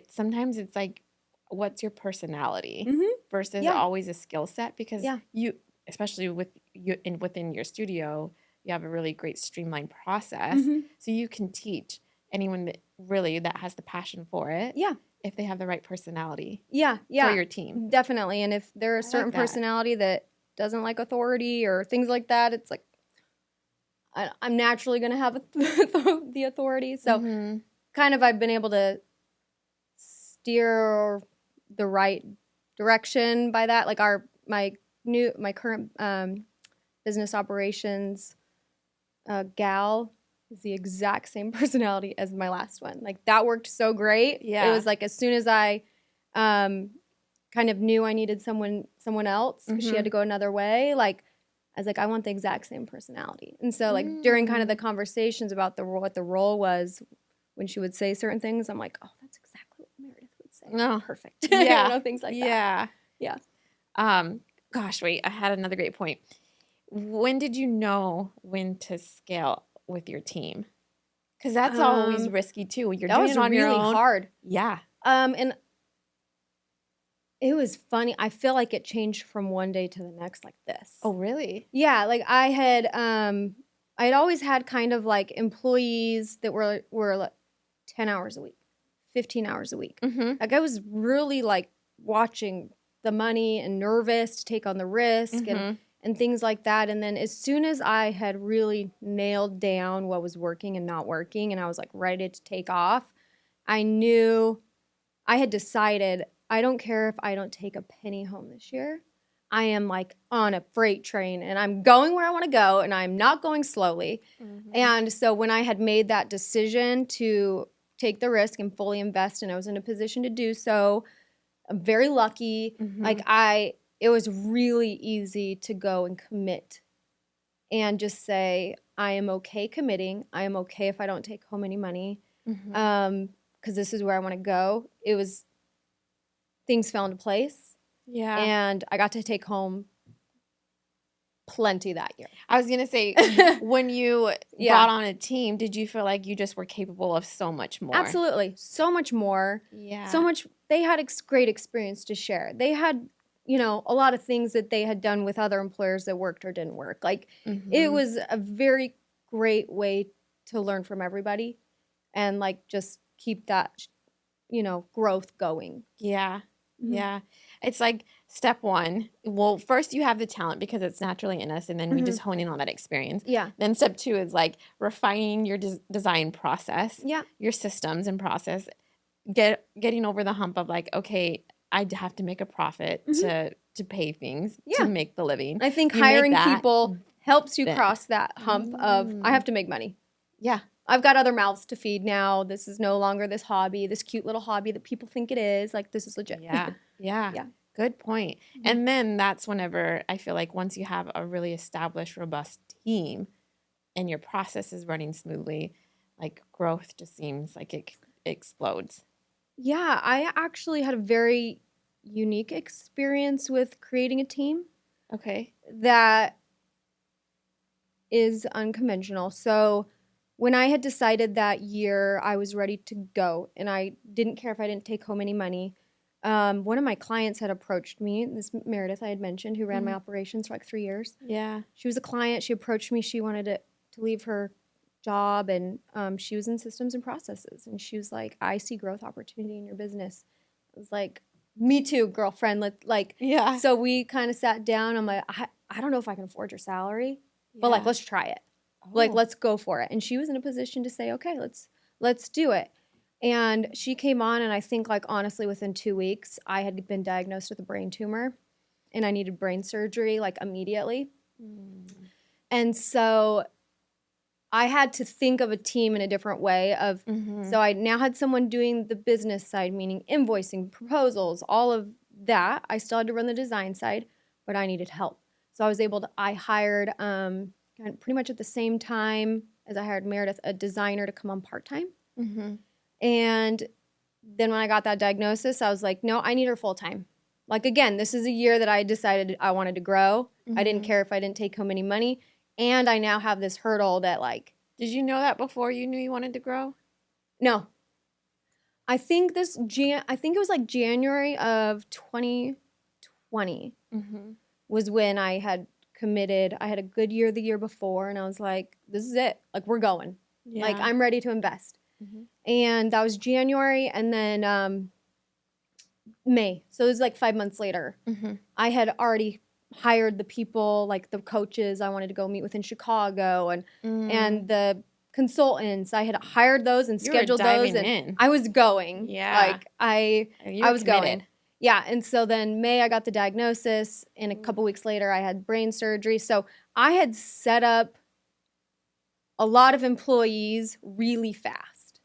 Speaker 2: Sometimes it's like, what's your personality versus always a skill set, because you, especially within your studio, you have a really great streamlined process.
Speaker 1: Mm-hmm.
Speaker 2: So you can teach anyone that has the passion for it.
Speaker 1: Yeah.
Speaker 2: If they have the right personality.
Speaker 1: Yeah.
Speaker 2: For your team.
Speaker 1: Definitely. And if they're a certain personality that doesn't like authority or things like that, it's like, I'm naturally going to have the authority. So kind of I've been able to steer the right direction by that. Like my current business operations gal is the exact same personality as my last one. Like that worked so great.
Speaker 2: Yeah.
Speaker 1: It was like as soon as I kind of knew I needed someone else, she had to go another way. Like I was like, I want the exact same personality. And so like during kind of the conversations about what the role was, when she would say certain things, I'm like, oh, that's exactly what Meredith would say.
Speaker 2: No.
Speaker 1: Perfect.
Speaker 2: Yeah.
Speaker 1: Things like that.
Speaker 2: Yeah. Gosh, wait, I had another great point. When did you know when to scale with your team? Because that's always risky too. When you're doing it on your own.
Speaker 1: That was really hard.
Speaker 2: Yeah.
Speaker 1: And it was funny. I feel like it changed from one day to the next like this.
Speaker 2: Oh, really?
Speaker 1: Yeah, like I had always had kind of like employees that were like 10 hours a week, 15 hours a week. Like I was really like watching the money and nervous to take on the risk and things like that. And then as soon as I had really nailed down what was working and not working and I was like ready to take off, I knew I had decided I don't care if I don't take a penny home this year. I am like on a freight train and I'm going where I want to go and I'm not going slowly. And so when I had made that decision to take the risk and fully invest and I was in a position to do so, I'm very lucky. Like it was really easy to go and commit and just say, I am okay committing. I am okay if I don't take home any money because this is where I want to go. Things fell into place.
Speaker 2: Yeah.
Speaker 1: And I got to take home plenty that year.
Speaker 2: I was going to say, when you brought on a team, did you feel like you just were capable of so much more?
Speaker 1: Absolutely. So much more.
Speaker 2: Yeah.
Speaker 1: So much. They had great experience to share. They had, a lot of things that they had done with other employers that worked or didn't work. Like it was a very great way to learn from everybody and like just keep that, growth going.
Speaker 2: Yeah. Yeah. It's like step one. Well, first you have the talent because it's naturally in us and then we just hone in on that experience.
Speaker 1: Yeah.
Speaker 2: Then step two is like refining your design process.
Speaker 1: Yeah.
Speaker 2: Your systems and process. Getting over the hump of like, okay, I have to make a profit to pay things, to make the living.
Speaker 1: I think hiring people helps you cross that hump of I have to make money.
Speaker 2: Yeah.
Speaker 1: I've got other mouths to feed now. This is no longer this hobby, this cute little hobby that people think it is. Like, this is legit.
Speaker 2: Yeah. Good point. And then that's whenever I feel like once you have a really established, robust team and your process is running smoothly, like growth just seems like it explodes.
Speaker 1: Yeah, I actually had a very unique experience with creating a team.
Speaker 2: Okay.
Speaker 1: That is unconventional. So when I had decided that year I was ready to go and I didn't care if I didn't take home any money, one of my clients had approached me, this Meredith I had mentioned, who ran my operations for like 3 years.
Speaker 2: Yeah.
Speaker 1: She was a client. She approached me. She wanted to leave her job and she was in systems and processes. And she was like, I see growth opportunity in your business. I was like, me too, girlfriend.
Speaker 2: Yeah.
Speaker 1: So we kind of sat down. I'm like, I don't know if I can afford your salary, but like, let's try it. Like, let's go for it. And she was in a position to say, okay, let's do it. And she came on, and I think, like, honestly, within 2 weeks, I had been diagnosed with a brain tumor, and I needed brain surgery, like, immediately. And so I had to think of a team in a different way so I now had someone doing the business side, meaning invoicing, proposals, all of that. I still had to run the design side, but I needed help. So I hired pretty much at the same time as I hired Meredith, a designer to come on part-time. And then when I got that diagnosis, I was like, no, I need her full-time. Like, again, this is a year that I decided I wanted to grow. I didn't care if I didn't take home any money. And I now have this hurdle that, like...
Speaker 2: Did you know that before you knew you wanted to grow?
Speaker 1: No. I think it was like January of 2020 was when I had committed. I had a good year the year before, and I was like, this is it. Like, we're going.
Speaker 2: Yeah.
Speaker 1: Like, I'm ready to invest.
Speaker 2: Mhm.
Speaker 1: And that was January, and then May. So it was like 5 months later.
Speaker 2: Mhm.
Speaker 1: I had already hired the people, like the coaches I wanted to go meet with in Chicago, and the consultants. I had hired those and
Speaker 2: You were
Speaker 1: scheduled those,
Speaker 2: diving
Speaker 1: and
Speaker 2: in.
Speaker 1: I was going.
Speaker 2: Yeah.
Speaker 1: Like I was
Speaker 2: committed.
Speaker 1: going. Yeah, and so then May I got the diagnosis, and a couple weeks later I had brain surgery. So I had set up a lot of employees really fast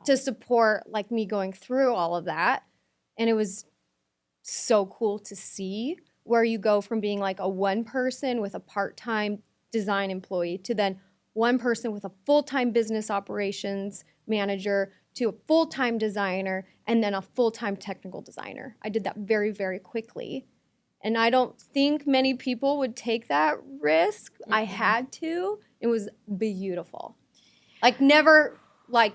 Speaker 1: to support like me going through all of that. And it was so cool to see where you go from being like a one person with a part-time design employee to then one person with a full-time business operations manager to a full-time designer and then a full-time technical designer. I did that very, very quickly. And I don't think many people would take that risk. Mm-hmm. I had to. It was beautiful. Like never, like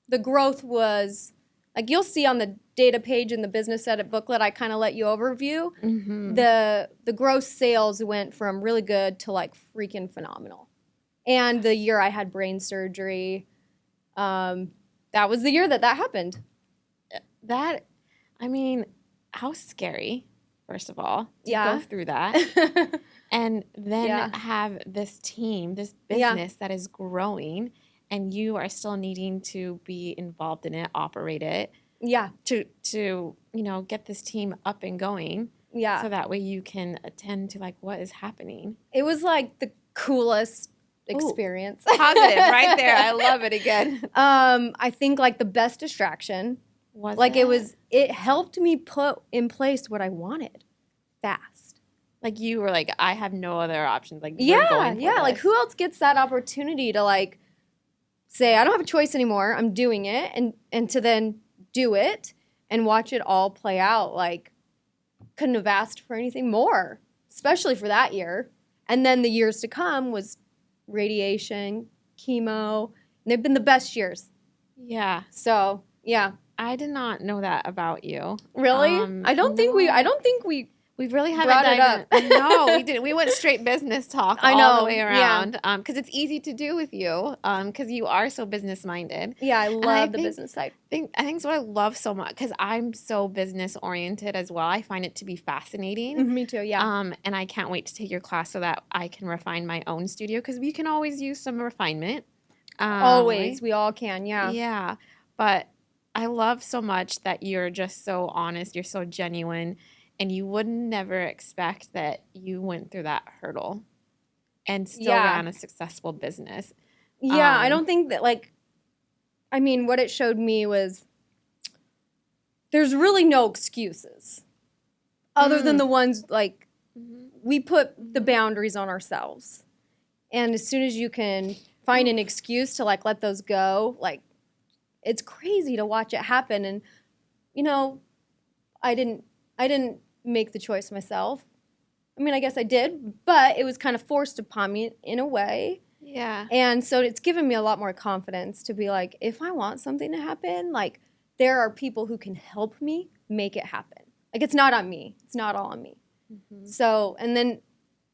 Speaker 1: the growth was, like you'll see on the data page in the business edit booklet, I kind of let you overview. Mm-hmm. The gross sales went from really good to like freaking phenomenal. And the year I had brain surgery, that was the year that happened.
Speaker 2: That, I mean, how scary, first of all, to
Speaker 1: go
Speaker 2: through that. And then have this team, this business that is growing, and you are still needing to be involved in it, operate it.
Speaker 1: Yeah.
Speaker 2: To get this team up and going.
Speaker 1: Yeah.
Speaker 2: So that way you can attend to like what is happening.
Speaker 1: It was like the coolest experience.
Speaker 2: Positive right there. I love it again.
Speaker 1: I think like the best distraction was like it helped me put in place what I wanted fast.
Speaker 2: Like you were like, I have no other options. Like
Speaker 1: like who else gets that opportunity to like say I don't have a choice anymore. I'm doing it and to then do it and watch it all play out. Like couldn't have asked for anything more, especially for that year. And then the years to come was radiation, chemo, and they've been the best years.
Speaker 2: Yeah.
Speaker 1: So, yeah.
Speaker 2: I did not know that about you.
Speaker 1: Really? I don't think we
Speaker 2: really haven't
Speaker 1: brought it up.
Speaker 2: No, we didn't. We went straight business talk all the way around. Because it's easy to do with you. Because you are so business minded.
Speaker 1: Yeah, I love the business side.
Speaker 2: I think it's what I love so much. Because I'm so business oriented as well. I find it to be fascinating.
Speaker 1: Me too. Yeah.
Speaker 2: And I can't wait to take your class so that I can refine my own studio. Because we can always use some refinement.
Speaker 1: Always, we all can. Yeah.
Speaker 2: Yeah, but I love so much that you're just so honest. You're so genuine. And you would never expect that you went through that hurdle and still ran a successful business.
Speaker 1: Yeah, I don't think that, like, I mean, what it showed me was there's really no excuses other than the ones, like, we put the boundaries on ourselves. And as soon as you can find an excuse to, like, let those go, like, it's crazy to watch it happen. And, you know, I didn't make the choice myself. I mean, I guess I did, but it was kind of forced upon me in a way.
Speaker 2: Yeah.
Speaker 1: And so it's given me a lot more confidence to be like, if I want something to happen, like there are people who can help me make it happen. Like it's not on me. It's not all on me. Mm-hmm. So, and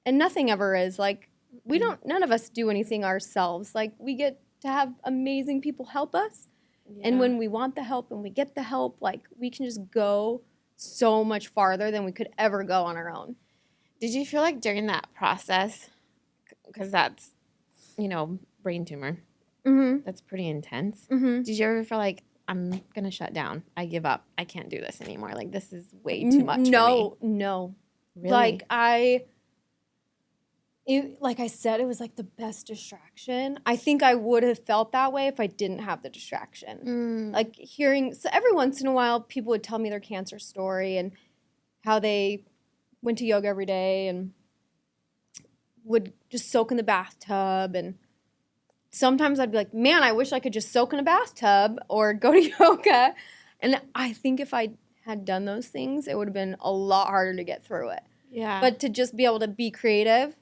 Speaker 1: nothing ever is like, none of us do anything ourselves. Like we get to have amazing people help us. Yeah. And when we want the help and we get the help, like we can just go so much farther than we could ever go on our own.
Speaker 2: Did you feel like during that process, because that's, brain tumor, that's pretty intense. Mm-hmm. Did you ever feel like, I'm going to shut down. I give up. I can't do this anymore. Like, this is way too much for me.
Speaker 1: No.
Speaker 2: Really?
Speaker 1: Like, like I said, it was like the best distraction. I think I would have felt that way if I didn't have the distraction. Like so every once in a while, people would tell me their cancer story and how they went to yoga every day and would just soak in the bathtub. And sometimes I'd be like, man, I wish I could just soak in a bathtub or go to yoga. And I think if I had done those things, it would have been a lot harder to get through it.
Speaker 2: Yeah.
Speaker 1: But to just be able to be creative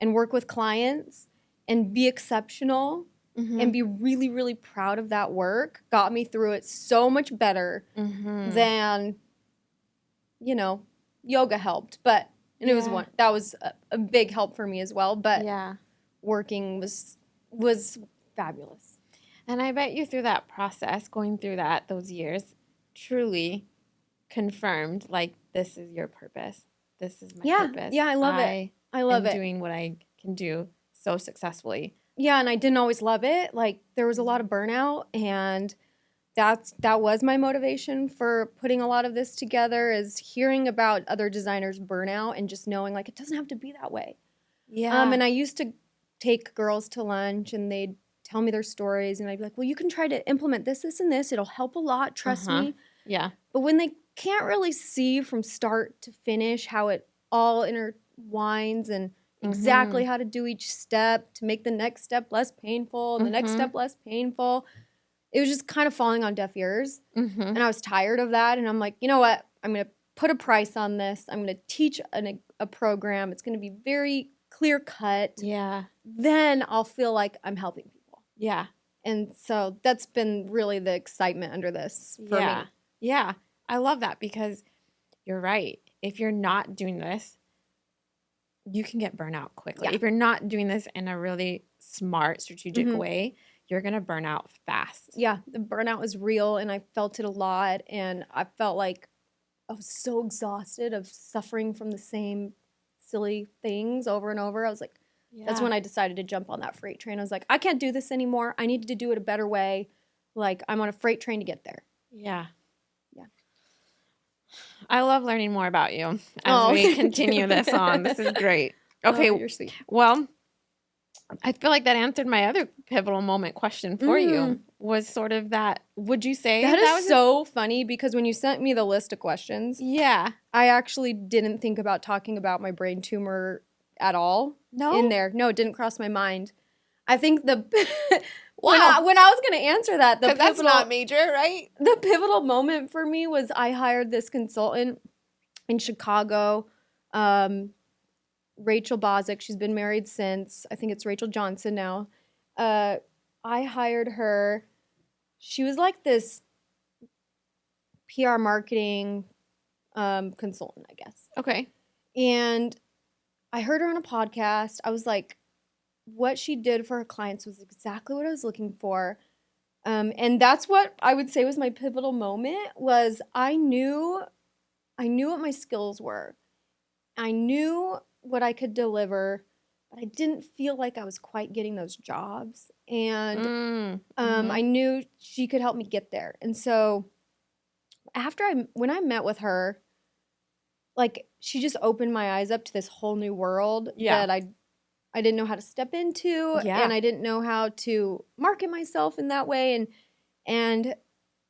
Speaker 1: and work with clients and be exceptional and be really, really proud of that work got me through it so much better than, yoga helped. But And it was that was a big help for me as well. But working was fabulous.
Speaker 2: And I bet you through that process, going through those years, truly confirmed, like, this is your purpose. This is my purpose.
Speaker 1: Yeah, I love it. I love it.
Speaker 2: Doing what I can do so successfully.
Speaker 1: Yeah, and I didn't always love it. Like, there was a lot of burnout, and that was my motivation for putting a lot of this together, is hearing about other designers' burnout and just knowing, like, it doesn't have to be that way.
Speaker 2: Yeah.
Speaker 1: And I used to take girls to lunch, and they'd tell me their stories, and I'd be like, well, you can try to implement this, this, and this. It'll help a lot. Trust me.
Speaker 2: Yeah.
Speaker 1: But when they can't really see from start to finish how it all intertwines and exactly how to do each step to make the next step less painful and the next step less painful, it was just kind of falling on deaf ears. And I was tired of that. And I'm like, you know what? I'm going to put a price on this. I'm going to teach a program. It's going to be very clear cut.
Speaker 2: Yeah.
Speaker 1: Then I'll feel like I'm helping people.
Speaker 2: Yeah.
Speaker 1: And so that's been really the excitement under this for me.
Speaker 2: Yeah. I love that, because you're right. If you're not doing this, you can get burnout quickly.
Speaker 1: Yeah.
Speaker 2: If you're not doing this in a really smart, strategic way, you're going to burn out fast.
Speaker 1: Yeah, the burnout was real, and I felt it a lot, and I felt like I was so exhausted of suffering from the same silly things over and over. I was like, that's when I decided to jump on that freight train. I was like, I can't do this anymore. I need to do it a better way. Like, I'm on a freight train to get there.
Speaker 2: Yeah.
Speaker 1: Yeah.
Speaker 2: I love learning more about you as we continue this on. This is great. Okay.
Speaker 1: You're sweet.
Speaker 2: Well, I feel like that answered my other pivotal moment question for you, was sort of that, would you say
Speaker 1: that is so funny, because when you sent me the list of questions, I actually didn't think about talking about my brain tumor at all in there. No, it didn't cross my mind. I think when I was going to answer that,
Speaker 2: that's not major, right?
Speaker 1: The pivotal moment for me was I hired this consultant in Chicago, Rachel Bozick. She's been married since, I think it's Rachel Johnson now. I hired her. She was like this PR marketing consultant, I guess.
Speaker 2: Okay.
Speaker 1: And I heard her on a podcast. I was like, what she did for her clients was exactly what I was looking for. And that's what I would say was my pivotal moment, was I knew what my skills were. I knew what I could deliver, but I didn't feel like I was quite getting those jobs. And I knew she could help me get there. And so when I met with her, like, she just opened my eyes up to this whole new world that I didn't know how to step into, and I didn't know how to market myself in that way. And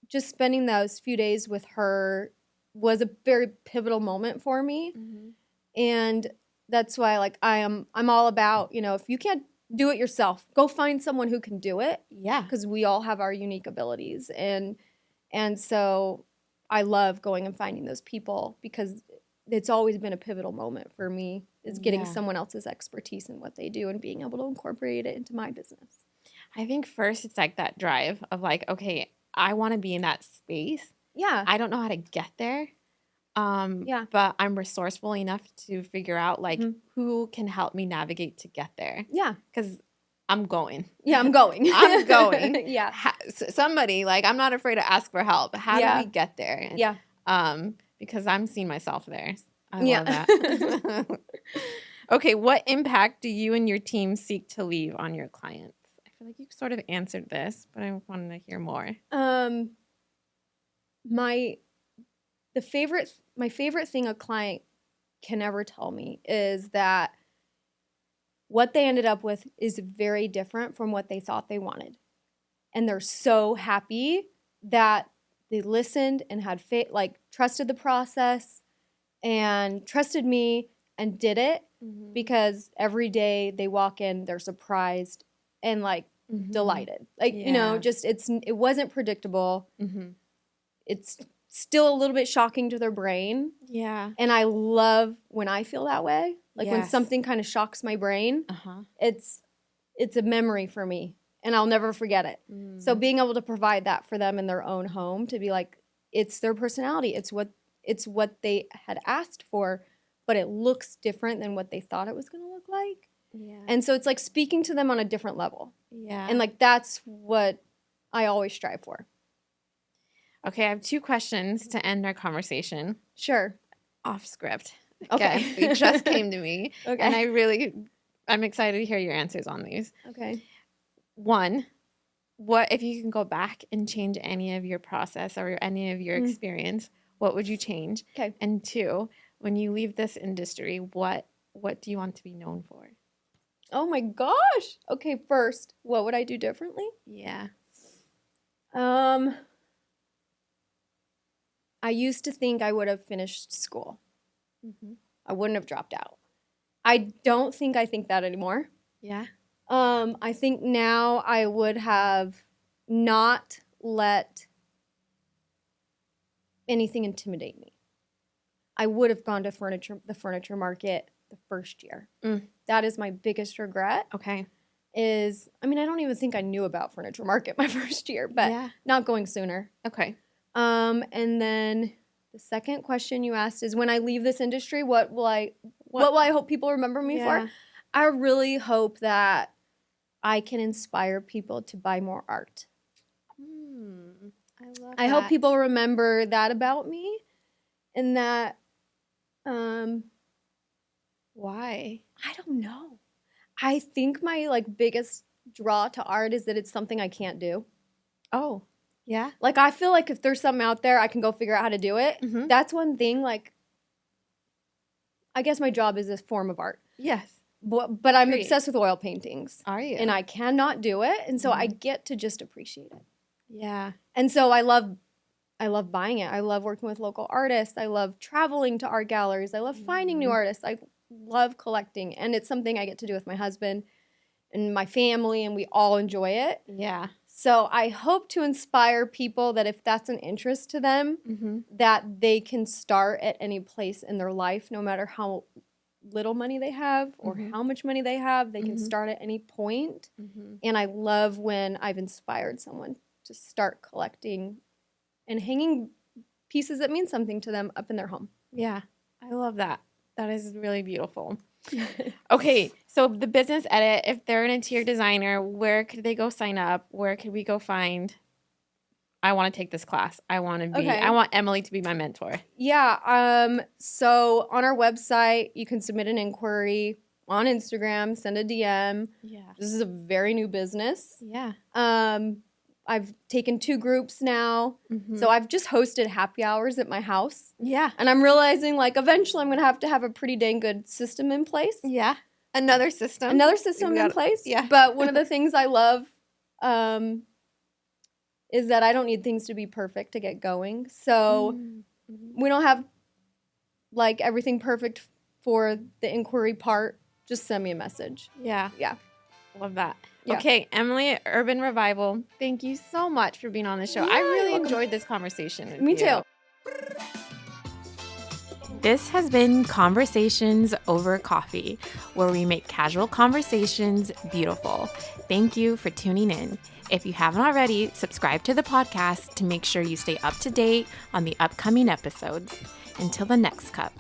Speaker 1: just spending those few days with her was a very pivotal moment for me. And that's why, like, I'm all about, if you can't do it yourself, go find someone who can do it. Yeah. Because we all have our unique abilities. And so I love going and finding those people, because it's always been a pivotal moment for me, is getting someone else's expertise in what they do and being able to incorporate it into my business.
Speaker 2: I think first it's like that drive of like, okay, I want to be in that space. Yeah. I don't know how to get there. But I'm resourceful enough to figure out like who can help me navigate to get there. Yeah. Because I'm going.
Speaker 1: Yeah, I'm going.
Speaker 2: I'm going. Yeah. Somebody, like, I'm not afraid to ask for help. How do we get there? And, because I'm seeing myself there. I love that. Okay, what impact do you and your team seek to leave on your clients? I feel like you sort of answered this, but I wanted to hear more.
Speaker 1: My favorite thing a client can ever tell me is that what they ended up with is very different from what they thought they wanted. And they're so happy that they listened and had faith, like trusted the process and trusted me and did it, because every day they walk in, they're surprised and like delighted. Like, just it wasn't predictable. It's still a little bit shocking to their brain. Yeah. And I love when I feel that way. Like when something kind of shocks my brain, it's a memory for me and I'll never forget it. So being able to provide that for them in their own home, to be like, it's their personality. It's what they had asked for but it looks different than what they thought it was going to look like.
Speaker 2: Yeah.
Speaker 1: And so it's like speaking to them on a different level.
Speaker 2: Yeah.
Speaker 1: And like that's what I always strive for.
Speaker 2: Okay, I have 2 questions to end our conversation.
Speaker 1: Sure.
Speaker 2: Off script.
Speaker 1: Okay.
Speaker 2: They just came to me.
Speaker 1: Okay.
Speaker 2: And I'm excited to hear your answers on these.
Speaker 1: Okay.
Speaker 2: 1, what if you can go back and change any of your process or any of your experience, what would you change?
Speaker 1: Okay.
Speaker 2: And 2, when you leave this industry, what do you want to be known for?
Speaker 1: Oh my gosh. Okay, first, what would I do differently?
Speaker 2: Yeah.
Speaker 1: I used to think I would have finished school.
Speaker 2: Mm-hmm.
Speaker 1: I wouldn't have dropped out. I don't think I think that anymore.
Speaker 2: Yeah.
Speaker 1: I think now I would have not let anything intimidate me. I would have gone to the furniture market the first year. That is my biggest regret.
Speaker 2: Okay.
Speaker 1: I don't even think I knew about furniture market my first year, but not going sooner.
Speaker 2: Okay.
Speaker 1: And then the second question you asked is, when I leave this industry, what will I hope people remember me for? I really hope that I can inspire people to buy more art.
Speaker 2: I love that.
Speaker 1: I hope people remember that about me, and that
Speaker 2: why?
Speaker 1: I don't know. I think my like biggest draw to art is that it's something I can't do.
Speaker 2: Oh, yeah.
Speaker 1: Like I feel like if there's something out there, I can go figure out how to do it.
Speaker 2: Mm-hmm.
Speaker 1: That's one thing. Like, I guess my job is a form of art.
Speaker 2: Yes.
Speaker 1: But I'm obsessed with oil paintings.
Speaker 2: Are you?
Speaker 1: And I cannot do it, and so I get to just appreciate it.
Speaker 2: Yeah.
Speaker 1: And so I love buying it. I love working with local artists. I love traveling to art galleries. I love finding new artists. I love collecting, and it's something I get to do with my husband and my family, and we all enjoy it.
Speaker 2: Yeah.
Speaker 1: So I hope to inspire people that if that's an interest to them, that they can start at any place in their life, no matter how little money they have or how much money they have. They can start at any point. And I love when I've inspired someone to start collecting and hanging pieces that mean something to them up in their home.
Speaker 2: Yeah, I love that. That is really beautiful. Okay, so the business edit, if they're an interior designer, where could they go sign up? Where could we go find, I want to take this class. I want Emily to be my mentor.
Speaker 1: Yeah, so on our website, you can submit an inquiry. On Instagram, send a DM.
Speaker 2: Yeah.
Speaker 1: This is a very new business.
Speaker 2: Yeah.
Speaker 1: I've taken 2 groups now. So I've just hosted happy hours at my house.
Speaker 2: Yeah.
Speaker 1: And I'm realizing, like, eventually I'm going to have a pretty dang good system in place.
Speaker 2: Yeah. Another system
Speaker 1: in place. Yeah. But one of the things I love is that I don't need things to be perfect to get going. So we don't have, like, everything perfect for the inquiry part. Just send me a message.
Speaker 2: Yeah.
Speaker 1: Yeah.
Speaker 2: Love that.
Speaker 1: Yeah.
Speaker 2: Okay, Emily at Urban Revival, thank you so much for being on the show. I really enjoyed this conversation with you.
Speaker 1: Me too.
Speaker 2: This has been Conversations Over Coffee, where we make casual conversations beautiful. Thank you for tuning in. If you haven't already, subscribe to the podcast to make sure you stay up to date on the upcoming episodes. Until the next cup.